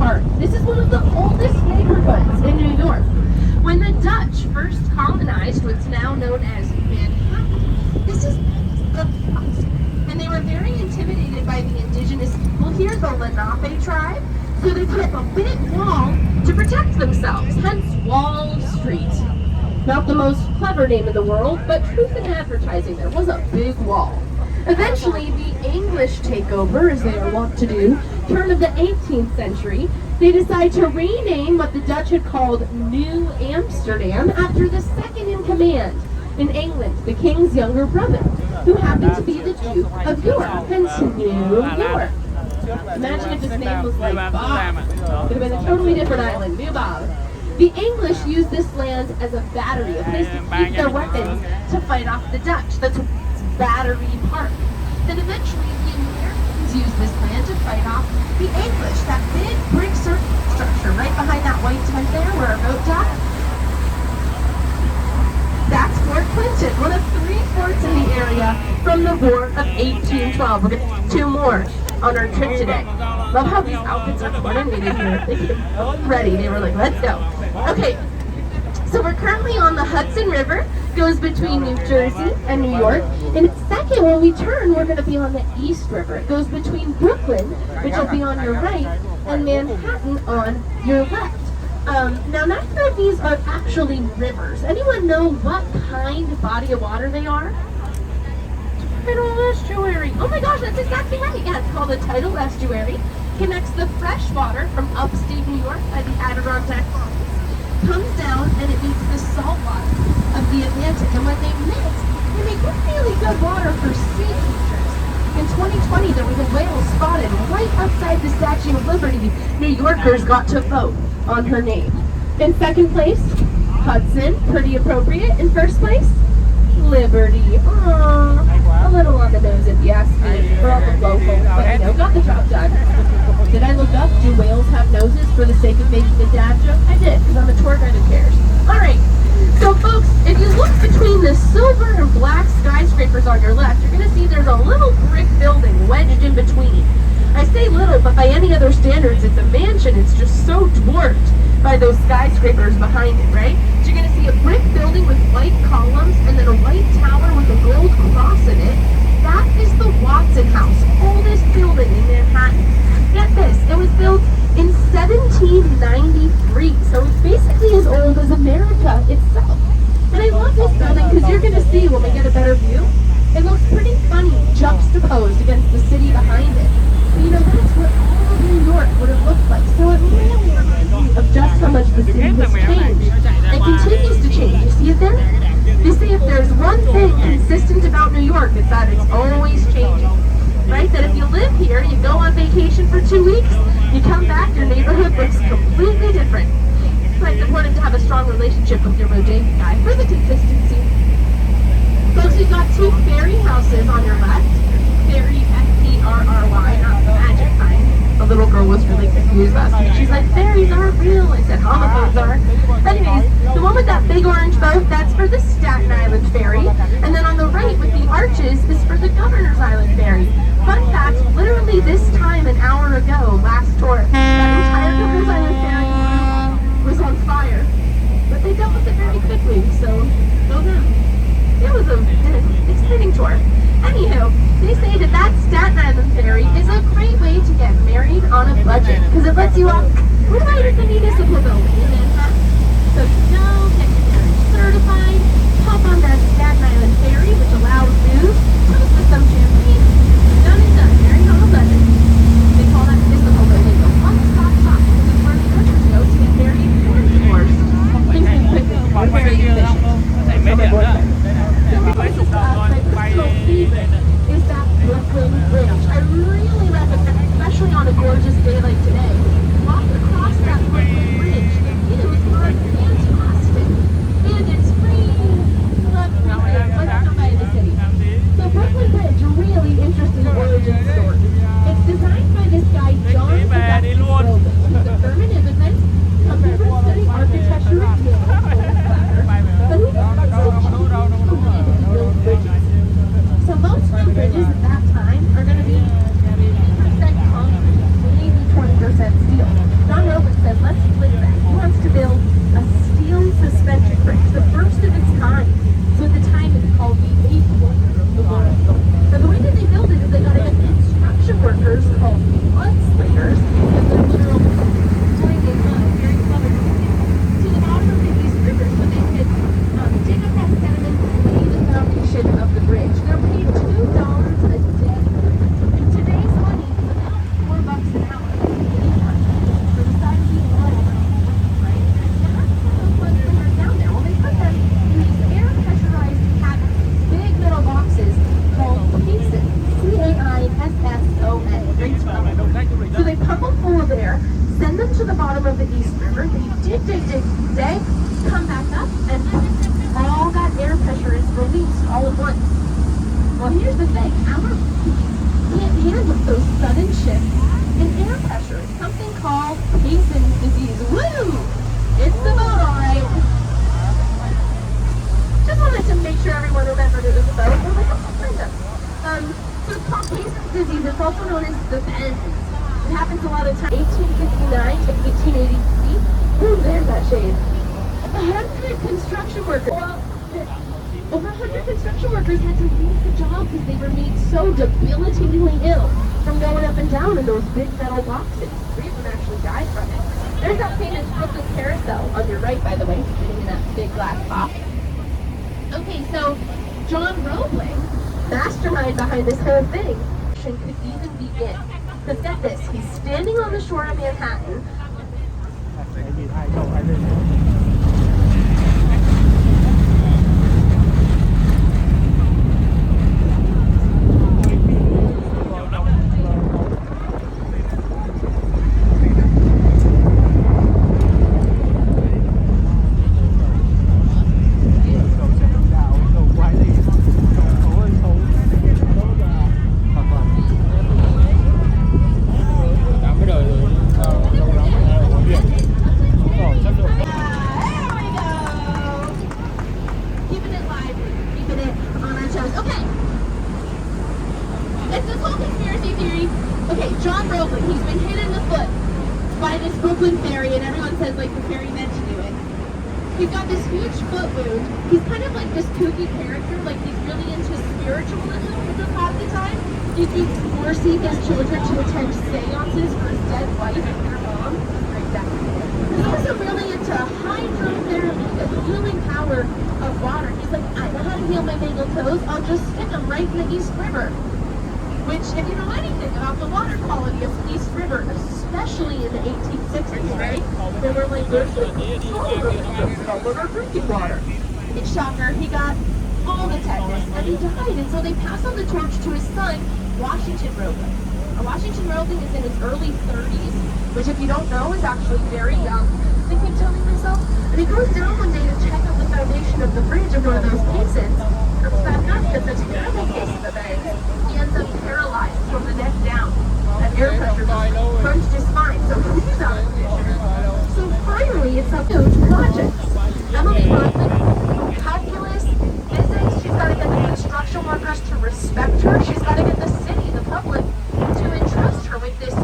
Park. This is one of the oldest neighborhoods in New York. When the Dutch first colonized what's now known as Manhattan, this is the and they were very intimidated by the indigenous people here, the Lenape tribe, so they put up a big wall to protect themselves, hence Wall Street. Not the most clever name in the world, but truth in advertising, there was a big wall. Eventually, the English take over, as they are wont to do, turn of the 18th century. They decide to rename what the Dutch had called New Amsterdam after the second in command in England, the king's younger brother, who happened to be the Duke of York, hence New York. Imagine if his name was like Bob. It would have been a totally different island, New Bob. The English used this land as a battery, a place to keep their weapons to fight off the Dutch. That's Battery Park. Then eventually the Americans used this land to fight off the English, that big brick circle structure right behind that white tent there where our boat docked. That's Fort Clinton, one of 3 forts in the area from the War of 1812. We're going to do 2 more on our trip today. Love how these outfits are coordinated here. They came ready. They were like, let's go. Okay, so we're currently on the Hudson River. Goes between New Jersey and New York. In a second, when we turn, we're going to be on the East River. It goes between Brooklyn, which will be on your right, and Manhattan on your left. Now, neither of these are actually rivers. Anyone know what kind of body of water they are? Tidal estuary. Oh my gosh, that's exactly right. Yeah, it's called a tidal estuary. Connects the fresh water from upstate New York by the Adirondack Mountains, comes down, and it meets the salt water of the Atlantic. And when they mix, they make really good water for sea creatures. In 2020, there was a whale spotted right outside the Statue of Liberty. New Yorkers got to vote on her name. In second place, Hudson, pretty appropriate. In first place, Liberty. Aww, a little on the nose if you ask me, or on the local, but you know, got the job done. Did I look up, do whales have noses for the sake of making a dad joke? I did, because I'm a tour guide who cares. Alright, so folks, if you look between the silver and black skyscrapers on your left, you're going to see there's a little brick building wedged in between. I say little, but by any other standards, it's a mansion. It's just so dwarfed by those skyscrapers behind it, right? So you're going to see a brick building with white columns and then a white tower with a gold cross in it. That is the Watson House, oldest building in Manhattan. Get this, it was built in 1793, so it's basically as old as America itself. And I love this building because you're going to see when we get a better view, it looks pretty funny juxtaposed against the city behind it. But you know, that's what all of New York would have looked like. So it really reminds me of just how much the city has changed and continues to change. You see it there? They say if there's one thing consistent about New York, it's that it's always changing. Right? That if you live here, you go on vacation for 2 weeks, you come back, your neighborhood looks completely different. But it's important to have a strong relationship with your bodega guy for the consistency. Folks, we've got 2 ferry houses on your left. Ferry, F-E-R-R-Y, not the magic kind. The little girl was really confused last week. She's like, ferries aren't real. I said, homophones are. Anyways, the one with that big orange boat, that's for the Staten Island Ferry. And then on the right with the arches is for the Governor's Island Ferry. Fun fact, literally this time an hour ago, last tour, that entire Governor's Island Ferry was on fire. But they dealt with it very quickly, so go them. It was an exciting tour. Anywho, they say that Staten Island Ferry is a great way to get married on a budget because it lets you off right at the municipal building in Manhattan. So go get your marriage certified, hop on that Staten Island Ferry, which allows booze, toast with some champagne. Done and done, married on a budget. They call that municipal building the one-stop shop because it's where the others go to get married or divorced. Things move quickly. We're very efficient. So my boyfriend. My personal favorite is that Brooklyn Bridge. I really recommend, especially on a gorgeous day like today, walk across that Brooklyn Bridge. Views are fantastic. And it's free. Love free things. Let's come by the city. So Brooklyn Bridge, a really interesting origin story. It's designed by this guy, John Building. He's a German immigrant, comes over to study architecture at Yale. But he bridges. So most new bridges at that time are going to be 80% concrete, maybe 20% workers called mudslingers, because they're literally slinging mud, very clever, to the bottom of the East River so they could dig up that sediment and lay the foundation of the bridge. They're paid $2 a day. In today's money, it's about $4 an hour. For the side of the mud, right? And how do you put those mudslingers down there? Well, they put them in these air pressurized cabins, big metal boxes called caissons. C-A-I-S-S-O-N. Great spelling. So they pump them full of air, send them to the bottom of the East River. They dig, come back up, and all that air pressure is released all at once. Well, here's the thing. Our can't handle those sudden shifts in air pressure. It's something called Caisson's disease. Woo! It's the boat, all right. Just wanted to make sure everyone remembered it was a boat. Well, kind of. So it's called Caisson's disease. It's also known as the bends. It happens a lot of times. 1859 to 1883. Ooh, there's that shade. 100 construction workers. Over 100 construction workers had to leave the job because they were made so debilitatingly ill from going up and down in those big metal boxes. 3 of them actually died from it. There's that famous Brooklyn carousel on your right, by the way, sitting in that big glass box. Okay, so John Roebling, mastermind behind this whole thing, could even begin. Because get this, he's standing on the shore of Manhattan. John Roebling, he's been hit in the foot by this Brooklyn ferry, and everyone says, like, the ferry meant to do it. He's got this huge foot wound. He's kind of like this kooky character, like he's really into spiritualism a lot of the time. He keeps forcing his children to attend seances for his dead wife and their mom. He's also really into hydrotherapy, the healing power of water. He's like, I know how to heal my mangled toes, I'll just stick them right in the East River. Which, if you know anything about the water quality of the East River, especially in the 1860s, right? They were like, there's our drinking water. It's shocker, he got all the tetanus, and he died. And so they passed on the torch to his son, Washington Roebling. Now, Washington Roebling is in his early 30s, which if you don't know is actually very young. I keep telling myself. And he goes down one day to check out the foundation of the bridge of one of those caissons. Comes back up, it's a terrible case of the bag. He ends up paralyzed from the neck down. That air pressure just crunched his spine, so he's out of condition. So finally, it's up to projects. Emily Rodman, calculus, physics, she's got to get the construction workers to respect her. She's got to get the city, the public, to entrust her with this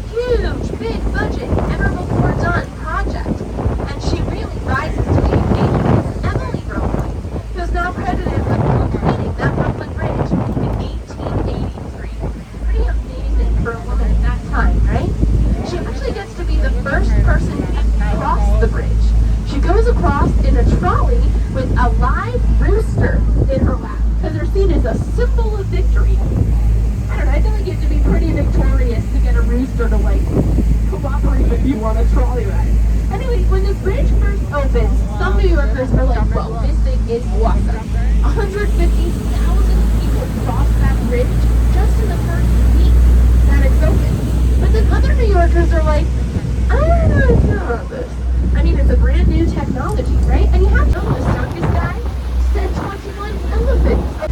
huge, big budget, never before done project. And she really rises to the occasion. It's Emily Rodman, who's now credited with completing that Brooklyn Bridge in 1883. Pretty amazing for a woman at that time, right? She actually gets to be the first person to cross the bridge. She goes across in a trolley with a live rooster in her lap, because they're seen as a symbol of victory. I don't know, I feel like you have to be pretty victorious to get a rooster to, like, cooperate with you on a trolley ride. Anyway, when the bridge first opens, some New Yorkers are like, whoa, this thing is awesome. 150,000 people cross that bridge just in the first week that it's open. But then other New Yorkers are like, I don't know about this. I mean, it's a brand new technology, right? And you have to know the circus guy said 21 elephants.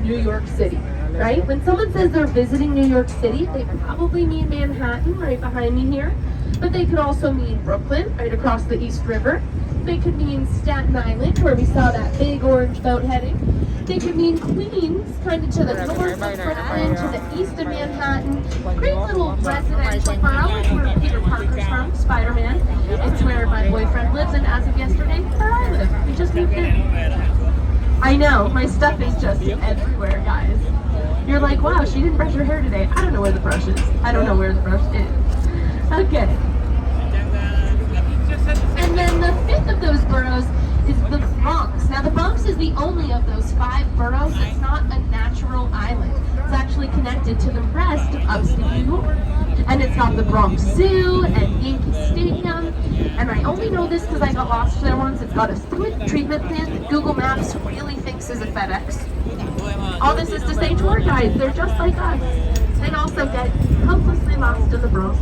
New York City, right? When someone says they're visiting New York City, they probably mean Manhattan, right behind me here. But they could also mean Brooklyn, right across the East River. They could mean Staten Island, where we saw that big orange boat heading. They could mean Queens, kind of to the north of Brooklyn, to the east of Manhattan. Great little residential borough. It's where Peter Parker's from, Spider-Man. It's where my boyfriend lives, and as of yesterday, where I live. We just moved in. I know, my stuff is just everywhere, guys. You're like, wow, she didn't brush her hair today. I don't know where the brush is. I don't know where the brush is. Okay. And then the fifth of those boroughs is the Bronx. Now the Bronx is the only of those 5 boroughs that's not a natural island. It's actually connected to the rest of upstate New York. And it's got the Bronx Zoo and Yankee Stadium. And I only know this because I got lost there once. It's got a sewage treatment plant that Google Maps really thinks is a FedEx. All this is to say, tour guides, they're just like us. They also get hopelessly lost in the Bronx.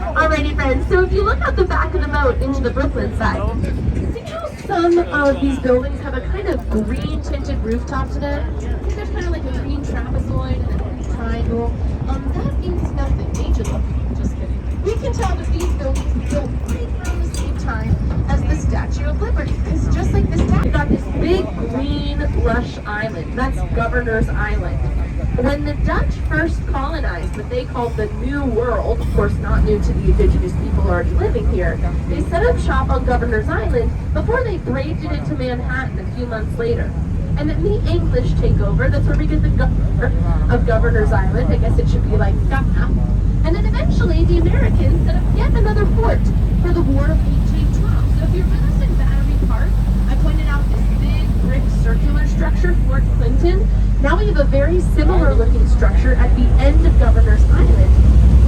Alrighty friends, so if you look out the back of the moat into the Brooklyn side, see how some of these buildings have a kind of green tinted rooftop to them? I think there's kind of like a green trapezoid and a green triangle. That means nothing. Nature look. Just kidding. We can tell that these buildings were built right around the same time as the Statue of Liberty. Because just like the statue, we got this big green lush island. That's Governor's Island. When the Dutch first colonized what they called the New World, of course not new to the indigenous people already living here, they set up shop on Governor's Island before they braved it into Manhattan a few months later. And then the English take over, that's where we get the governor of Governor's Island, I guess it should be like Governor. And then eventually the Americans set up yet another fort for the War of 1812. So if you're with us in Battery Park, I pointed out this big brick circular structure, Fort Clinton. Now we have a very similar looking structure at the end of Governor's Island,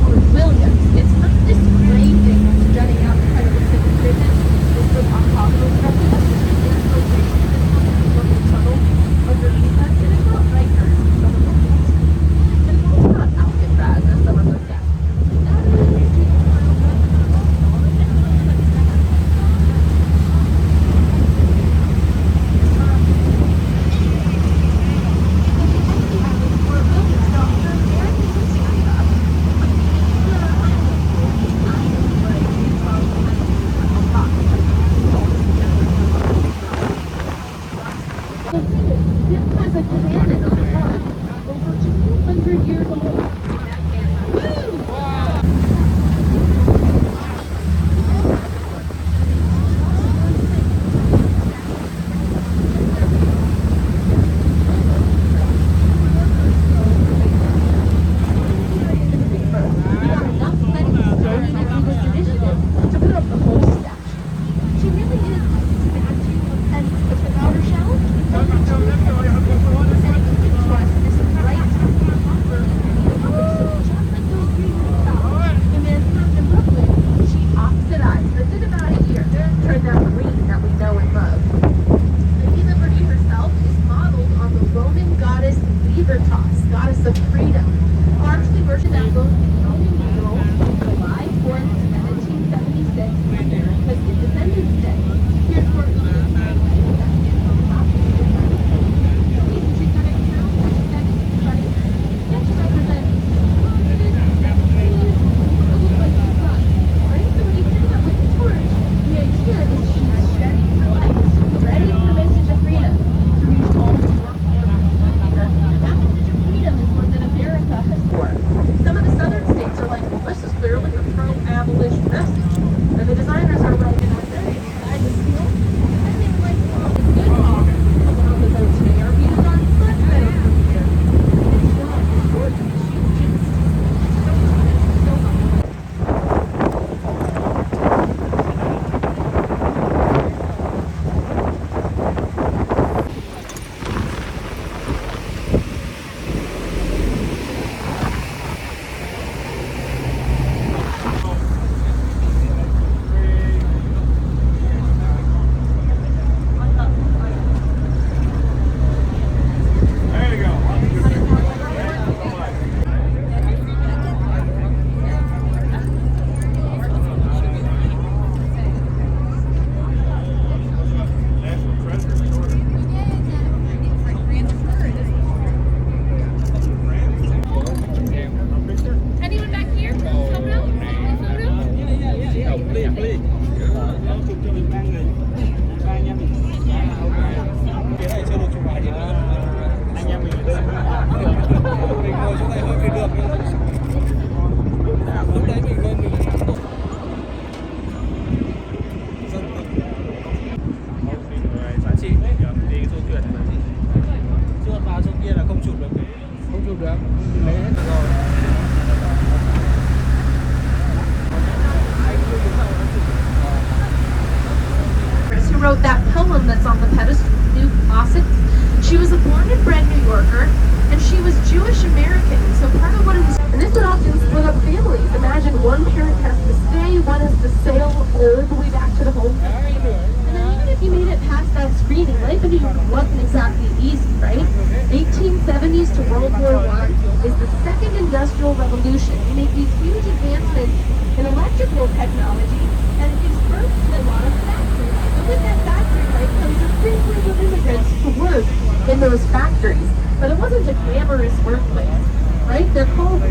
Fort Williams. It's not this gray thing that's jutting out and kind of looks like a prison. It's the octagonal structure. There's no bridge. There's no tunnel underneath us. And it's not Rikers, as some of them think. And it's also not Alcatraz, as some of them think. wrote that poem that's on the pedestal, New Classics. She was a born and bred New Yorker, and she was Jewish American. So part of what it was, and this would often split up families. Imagine one parent has to stay, one has to sail all the way back to the home country. And then even if you made it past that screening, life in New York wasn't exactly easy, right? 1870s to World War I is the second industrial revolution. We make these huge advancements in electrical technology, and it gives birth to a lot of factories. And with that factory life comes a big group of immigrants to work in those factories. But it wasn't a glamorous workplace, right? They're called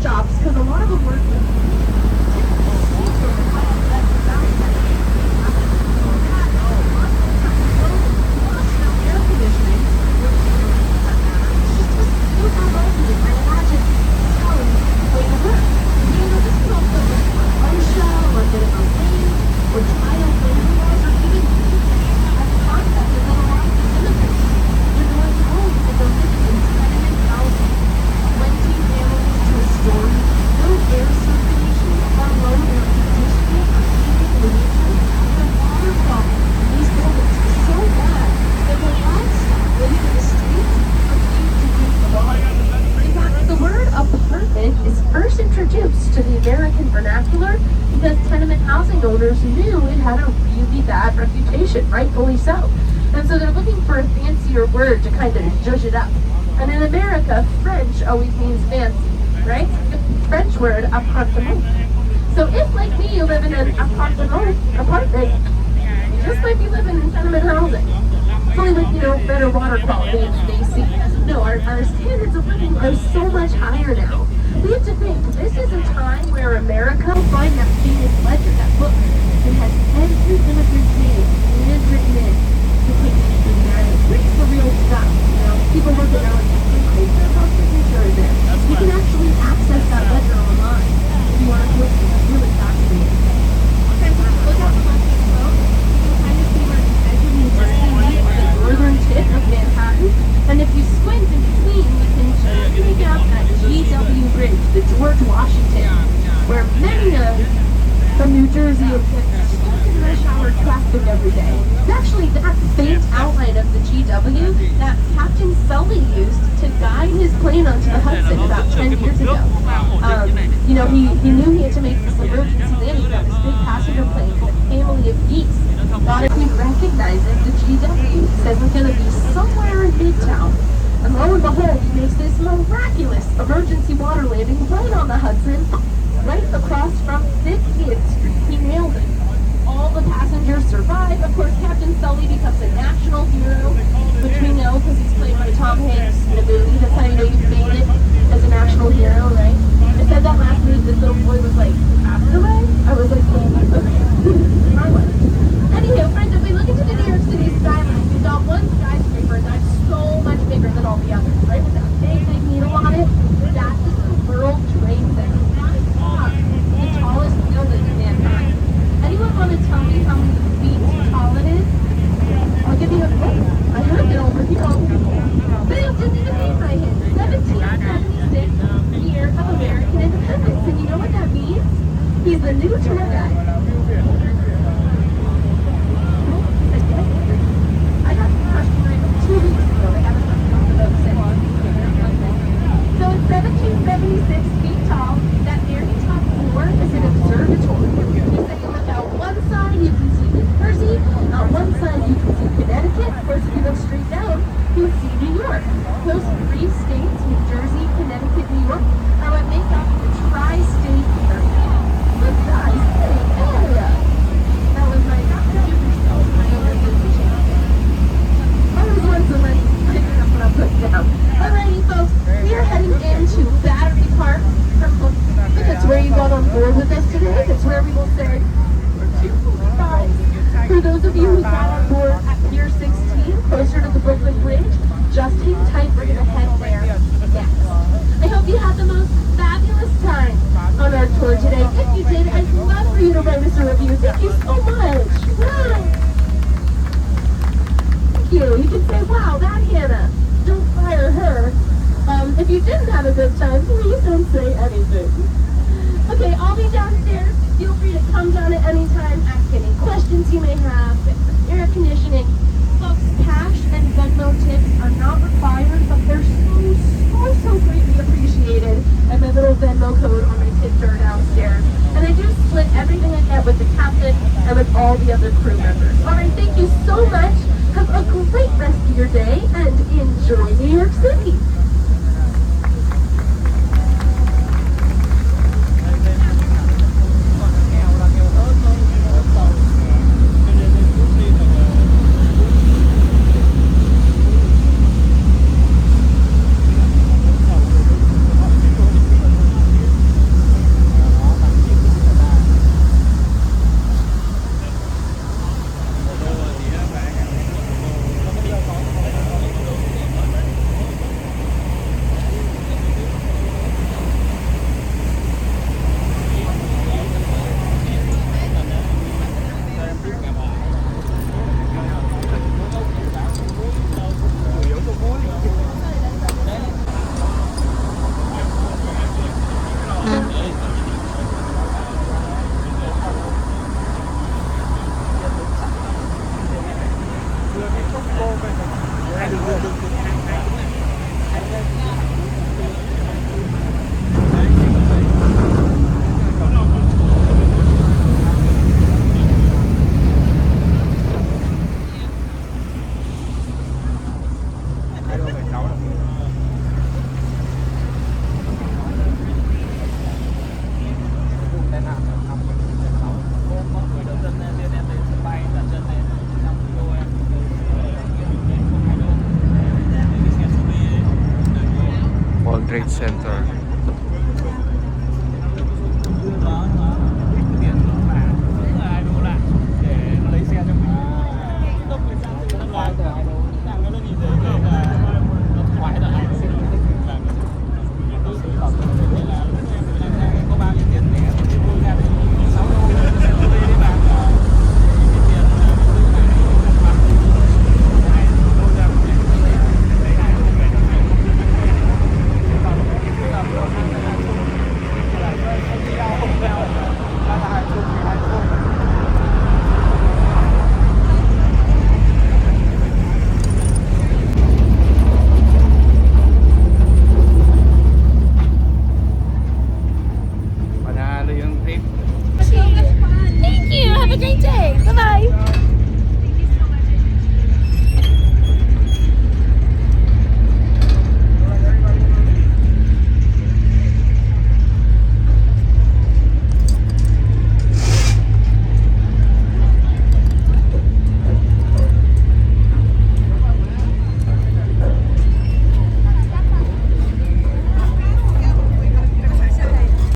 shops because a lot of them work with air conditioning. To the American vernacular because tenement housing owners knew it had a really bad reputation, rightfully so. And so they're looking for a fancier word to kind of zhuzh it up. And in America, French always means fancy, right? The French word, appartement. So if, like me, you live in an apartment, you just might be living in tenement housing. Only with, better water quality and AC. No, our standards of living are so much higher now. We have to think, this is a time where America will find that famous ledger, that book. It has every immigrant's name handwritten in to take you to the United States. It's the real stuff, People look at it and say, their health signature is there. You can actually access that ledger online if you want to look at it. It's really fascinating. Okay, look out the left-hand phone. You can kind of see where it's edging the northern tip of Manhattan. And if you squint in between, you can just make out that GW Bridge, the George Washington, where many from New Jersey get stuck in rush hour traffic every day. It's actually that faint outline of the GW that Captain Sully used to guide his plane onto the Hudson about 10 years ago. He knew he had to make this emergency landing on this big passenger plane with a family of geese. Thought if we recognize it, the GW says it's going to be somewhere in Midtown. And lo and behold, he makes this miraculous emergency water landing right on the Hudson, right across from 50th Street. He nailed it. All the passengers survive. Of course, Captain Sully becomes a national hero, which we know because he's played by Tom Hanks in a movie. That's how you know you made it as a national hero, right? I said that last week. This little boy was like, passed away? I was like, okay. I was. Anyhow, friends, if we look into the New York City skyline, we've got one skyscraper that's so much bigger than all the others, right? With that big needle on it, that is the World Trade Center. By far, the tallest building in Manhattan. Anyone want to tell me how many feet tall it is? I'll give you a clue. I heard it over here. Bill didn't even need my hint. 1776, year of American independence. And you know what that means? He's the new tour guide. I got the question right 2 weeks ago. They haven't talked about since. So it's 1776 feet tall. That very top floor is an observatory. You say you look out one side, you can see New Jersey. On one side, you can see Connecticut. Of course, if you look straight down, you see New York. Those three states, New Jersey, Connecticut, New York, are what make up the tri-state area. The tri-state area. That was my Dr. Jupiter, my overview channel. I was once a lady. I think that's what I put down. Alrighty, folks, we are heading into Battery Park from Brooklyn. That's where you got on board with us today. That's where we will say, for those of you who got on board at Pier 16, closer to the Brooklyn Bridge, just hang tight, we're going to head there next. I hope you had the most fabulous time on our tour today. If you did, I'd love for you to write us a review. Thank you so much. Wow. Thank you. You can say, wow, that Hannah. Don't fire her. If you didn't have a good time, please don't say anything. Okay, I'll be downstairs. Feel free to come down and anytime, ask any questions you may have, get some air conditioning. Folks, cash and Venmo tips are not required, but they're so greatly appreciated. And my little Venmo code on my tip jar downstairs. And I do split everything I get with the captain and with all the other crew members. All right, thank you so much. Have a great rest of your day and enjoy New York City. World Trade Center. Thank you. Have a great day. Bye-bye.